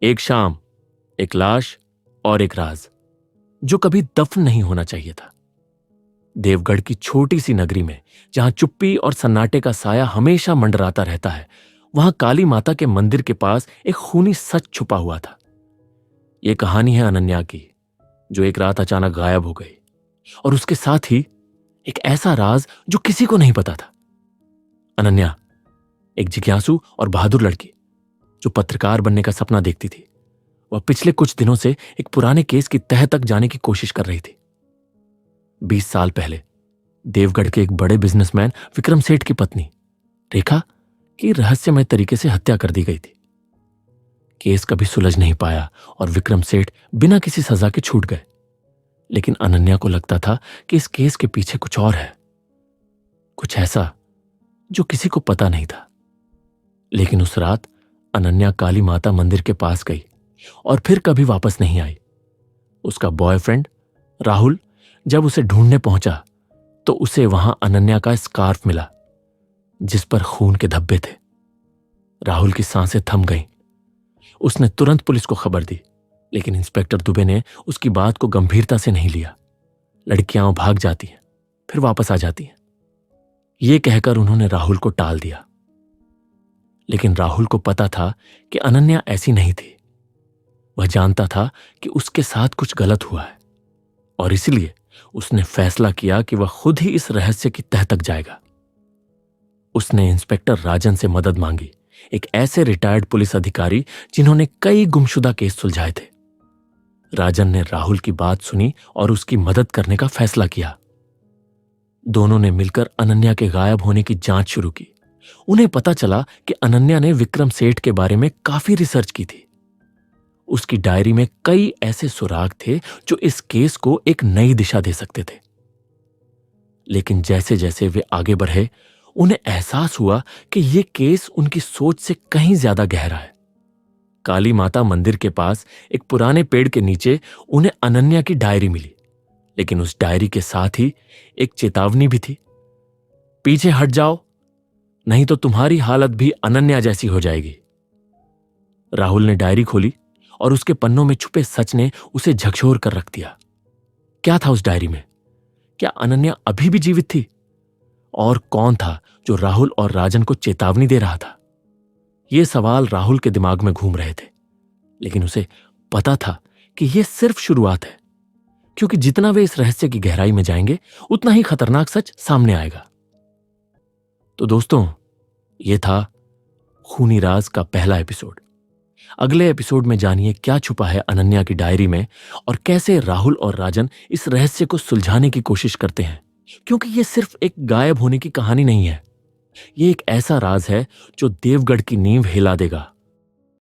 एक शाम, एक लाश और एक राज जो कभी दफन नहीं होना चाहिए था। देवगढ़ की छोटी सी नगरी में, जहां चुप्पी और सन्नाटे का साया हमेशा मंडराता रहता है, वहां काली माता के मंदिर के पास एक खूनी सच छुपा हुआ था। यह कहानी है अनन्या की, जो एक रात अचानक गायब हो गई, और उसके साथ ही एक ऐसा राज जो किसी को नहीं पता था। अनन्या एक जिज्ञासु और बहादुर लड़की जो पत्रकार बनने का सपना देखती थी। वह पिछले कुछ दिनों से एक पुराने केस की तह तक जाने की कोशिश कर रही थी। 20 साल पहले देवगढ़ के एक बड़े बिजनेसमैन विक्रम सेठ की पत्नी रेखा की रहस्यमय तरीके से हत्या कर दी गई थी। केस कभी सुलझ नहीं पाया और विक्रम सेठ बिना किसी सजा के छूट गए। लेकिन अनन्या को लगता था कि इस केस के पीछे कुछ और है, कुछ ऐसा जो किसी को पता नहीं था। लेकिन उस रात अनन्या काली माता मंदिर के पास गई और फिर कभी वापस नहीं आई। उसका बॉयफ्रेंड राहुल जब उसे ढूंढने पहुंचा तो उसे वहां अनन्या का स्कार्फ मिला, जिस पर खून के धब्बे थे। राहुल की सांसें थम गईं। उसने तुरंत पुलिस को खबर दी, लेकिन इंस्पेक्टर दुबे ने उसकी बात को गंभीरता से नहीं लिया। लड़कियां भाग जाती हैं, फिर वापस आ जाती हैं, ये कहकर उन्होंने राहुल को टाल दिया। लेकिन राहुल को पता था कि अनन्या ऐसी नहीं थी। वह जानता था कि उसके साथ कुछ गलत हुआ है, और इसलिए उसने फैसला किया कि वह खुद ही इस रहस्य की तह तक जाएगा। उसने इंस्पेक्टर राजन से मदद मांगी, एक ऐसे रिटायर्ड पुलिस अधिकारी जिन्होंने कई गुमशुदा केस सुलझाए थे। राजन ने राहुल की बात सुनी और उसकी मदद करने का फैसला किया। दोनों ने मिलकर अनन्या के गायब होने की जांच शुरू की। उन्हें पता चला कि अनन्या ने विक्रम सेठ के बारे में काफी रिसर्च की थी। उसकी डायरी में कई ऐसे सुराग थे जो इस केस को एक नई दिशा दे सकते थे। लेकिन जैसे जैसे वे आगे बढ़े, उन्हें एहसास हुआ कि यह केस उनकी सोच से कहीं ज्यादा गहरा है। काली माता मंदिर के पास एक पुराने पेड़ के नीचे उन्हें अनन्या की डायरी मिली, लेकिन उस डायरी के साथ ही एक चेतावनी भी थी। पीछे हट जाओ, नहीं तो तुम्हारी हालत भी अनन्या जैसी हो जाएगी। राहुल ने डायरी खोली और उसके पन्नों में छुपे सच ने उसे झकझोर कर रख दिया। क्या था उस डायरी में? क्या अनन्या अभी भी जीवित थी? और कौन था जो राहुल और राजन को चेतावनी दे रहा था? ये सवाल राहुल के दिमाग में घूम रहे थे, लेकिन उसे पता था कि यह सिर्फ शुरुआत है, क्योंकि जितना वे इस रहस्य की गहराई में जाएंगे, उतना ही खतरनाक सच सामने आएगा। तो दोस्तों, यह था खूनी राज का पहला एपिसोड। अगले एपिसोड में जानिए क्या छुपा है अनन्या की डायरी में और कैसे राहुल और राजन इस रहस्य को सुलझाने की कोशिश करते हैं। क्योंकि यह सिर्फ एक गायब होने की कहानी नहीं है, यह एक ऐसा राज है जो देवगढ़ की नींव हिला देगा।